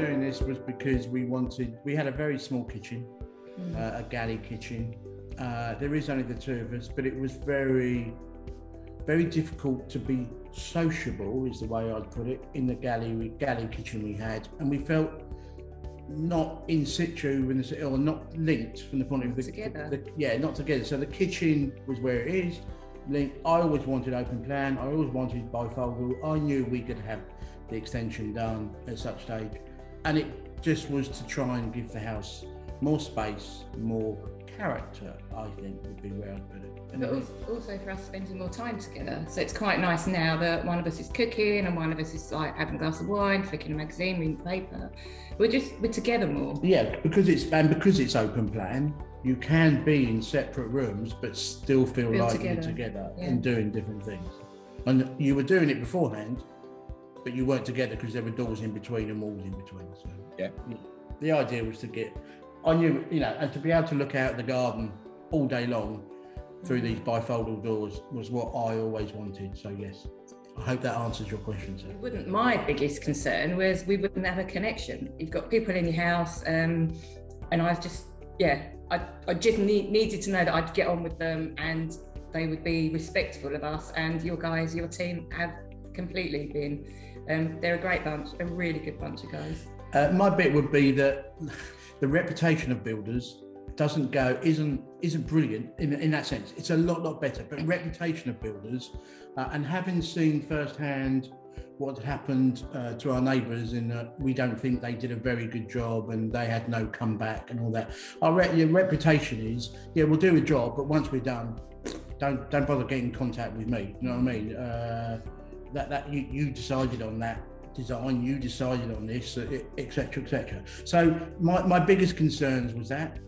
doing this was because we had a very small kitchen, a galley kitchen. There is only the two of us, but it was very, very difficult to be sociable, is the way I'd put it, in the galley kitchen we had. And we felt not in situ, or not linked from the point of view. Not together. So the kitchen was where it is. I always wanted open plan. I always wanted bifocal. I knew we could have the extension done at such stage, and it just was to try and give the house more space, more character, I think would be where I'd put it. And but also for us spending more time together. So it's quite nice now that one of us is cooking and one of us is like having a glass of wine, flicking a magazine, reading the paper. We're together more. Yeah, because it's open plan, you can be in separate rooms but still feel like you're together and doing different things. And you were doing it beforehand, but you weren't together because there were doors in between and walls in between. So the idea was and to be able to look out the garden all day long through these bifocal doors was what I always wanted. So yes, I hope that answers your question, sir. My biggest concern was we wouldn't have a connection. You've got people in your house, and I just needed to know that I'd get on with them and they would be respectful of us. And your team have completely been. They're a great bunch, a really good bunch of guys. My bit would be that the reputation of builders isn't brilliant in that sense. It's a lot better, but reputation of builders, and having seen firsthand what happened to our neighbours in that we don't think they did a very good job and they had no comeback and all that. Our reputation is, we'll do a job, but once we're done, don't bother getting in contact with me. You know what I mean? That you decided on that design, you decided on this, etc., etc. So my biggest concerns was that.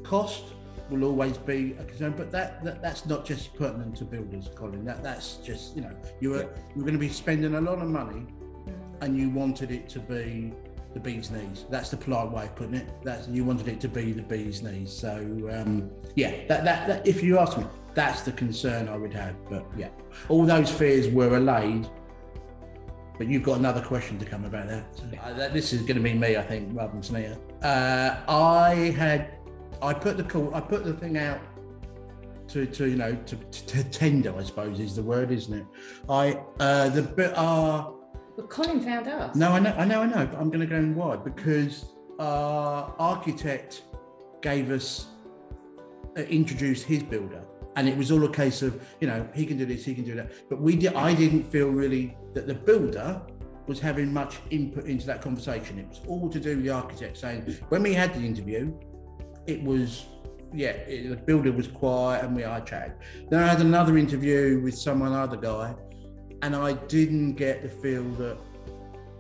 Cost will always be a concern, but that's not just pertinent to builders, Colin. That's just, you're going to be spending a lot of money and you wanted it to be the bee's knees. That's the polite way of putting it. You wanted it to be the bee's knees. So that if you ask me, that's the concern I would have. But all those fears were allayed. But you've got another question to come about that. So, this is going to be me, I think, rather than Sunita. I put the thing out to tender, I suppose is the word, isn't it? But Colin found us. No, I know. But I'm going to go in wide because our architect introduced his builder. And it was all a case of, he can do this, he can do that. But I didn't feel really that the builder was having much input into that conversation. It was all to do with the architect saying, when we had the interview, it was, the builder was quiet and I chatted. Then I had another interview with other guy, and I didn't get the feel that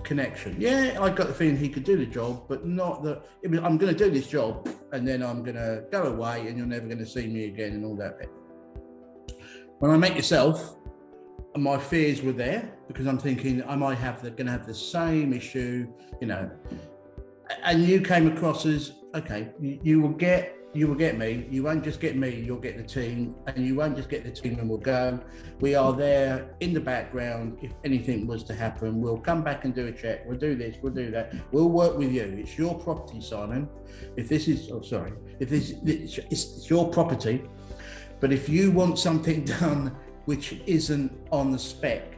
connection. I got the feeling he could do the job, but not that it was, I'm going to do this job and then I'm going to go away and you're never going to see me again and all that bit. When I met yourself, my fears were there because I'm thinking I might going to have the same issue, and you came across as, okay, you will get me. You won't just get me, you'll get the team, and you won't just get the team and we'll go. We are there in the background. If anything was to happen, we'll come back and do a check. We'll do this, we'll do that. We'll work with you. It's your property, Simon. It's your property. But if you want something done which isn't on the spec,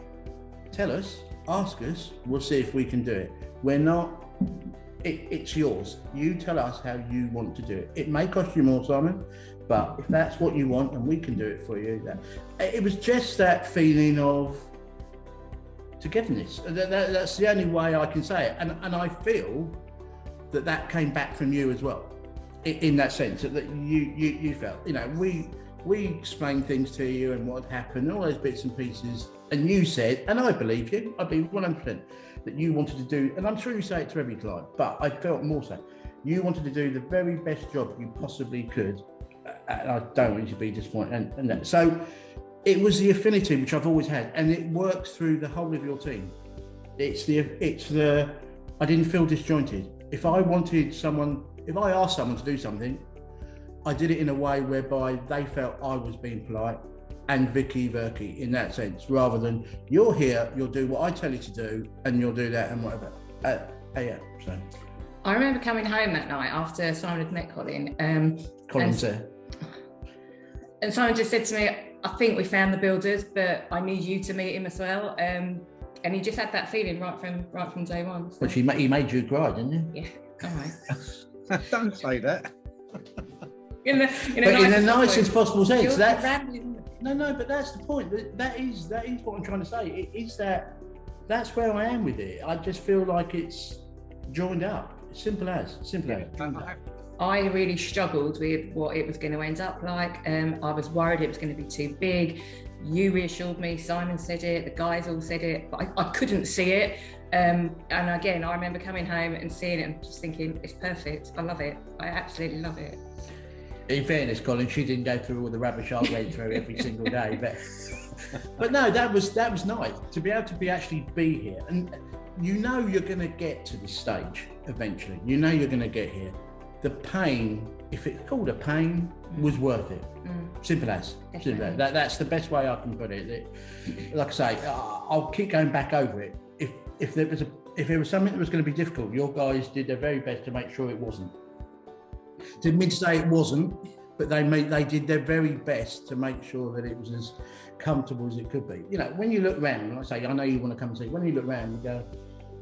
tell us, ask us, we'll see if we can do it. We're not, it's yours. You tell us how you want to do it. It may cost you more, Simon, but if that's what you want and we can do it for you, it was just that feeling of togetherness. That's the only way I can say it. And I feel that came back from you as well, in that sense, that you felt, we explained things to you and what had happened, all those bits and pieces, and you said, and I believe you, I believe 100%, that you wanted to do, and I'm sure you say it to every client, but I felt more so, you wanted to do the very best job you possibly could, and I don't want you to be disappointed. And that. So it was the affinity which I've always had, and it works through the whole of your team. It's the I didn't feel disjointed. If I asked someone to do something, I did it in a way whereby they felt I was being polite and Vicky Verky in that sense, rather than you're here, you'll do what I tell you to do and you'll do that and whatever. Yeah, so I remember coming home that night after Simon had met Colin. Colin's there. And Simon just said to me, I think we found the builders, but I need you to meet him as well. And he just had that feeling right from day one. So. Which he made you cry, didn't he? Yeah, all right. Don't say that. in the nicest possible sense. Rambling. No, but that's the point. That is what I'm trying to say. It is that's where I am with it. I just feel like it's joined up. Simple as. I really struggled with what it was going to end up like. I was worried it was going to be too big. You reassured me, Simon said it, the guys all said it, but I couldn't see it. And again, I remember coming home and seeing it and just thinking, it's perfect. I love it. I absolutely love it. In fairness, Colin, she didn't go through all the rubbish I went through every single day, but no, that was nice to be able to actually be here. And you know you're going to get to this stage eventually. You know you're going to get here. The pain, if it's called a pain, was worth it. Simple as. That's the best way I can put it. Like I say, I'll keep going back over it. If there was something that was going to be difficult, your guys did their very best to make sure it wasn't. Didn't mean to say it wasn't, but they did their very best to make sure that it was as comfortable as it could be. You know, when you look around, like I say, I know you want to come and see. When you look around, you go,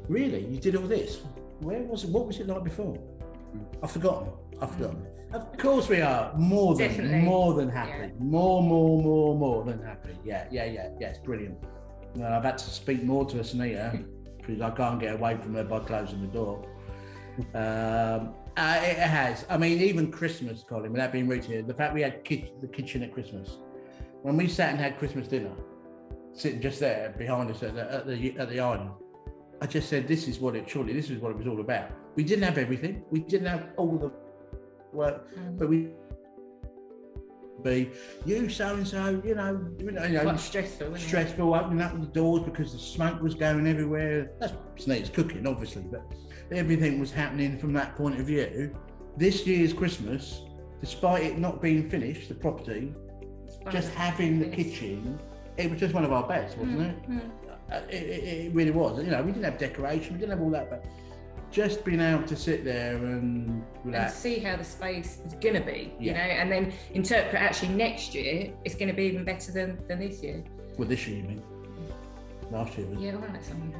really, you did all this? Where was it? What was it like before? I've forgotten. Of course we are more than happy. Yeah. More than happy. Yeah. It's brilliant. Well, I've had to speak more to Sunita because I can't get away from her by closing the door. It has. I mean, even Christmas, Colin, without being rude here, the fact we had the kitchen at Christmas, when we sat and had Christmas dinner, sitting just there behind us at the island, I just said, this is what it was all about. We didn't have everything. We didn't have all the work, but we be you so and so, you know, quite stressful, opening up the doors because the smoke was going everywhere. That's Sunita's cooking, obviously, but everything was happening from that point of view. This year's Christmas, despite it not being finished, the property, just having the kitchen, it was just one of our best, wasn't it? It really was. You know, we didn't have decoration, we didn't have all that, but just being able to sit there and relax. And see how the space is going to be, you know, and then interpret actually next year it's going to be even better than this year. Well, this year, you mean? Last year was. Yeah, all right, something.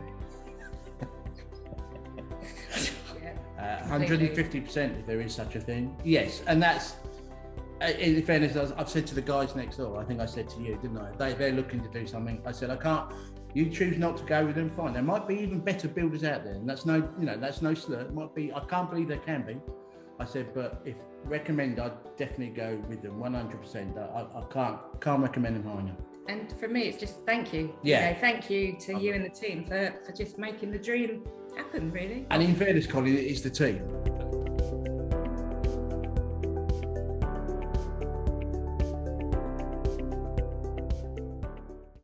150% if there is such a thing. Yes, and that's, in fairness, I've said to the guys next door, I think I said to you, didn't I? They're looking to do something. I said, I can't. You choose not to go with them, fine. There might be even better builders out there, and that's no slur. It might be. I can't believe there can be. I said, but if recommend, I'd definitely go with them 100%. I can't recommend them high enough. And for me, it's just thank you. Yeah. You know, thank you to you and the team for just making the dream happen, really. And in fairness, Colin, it is the team.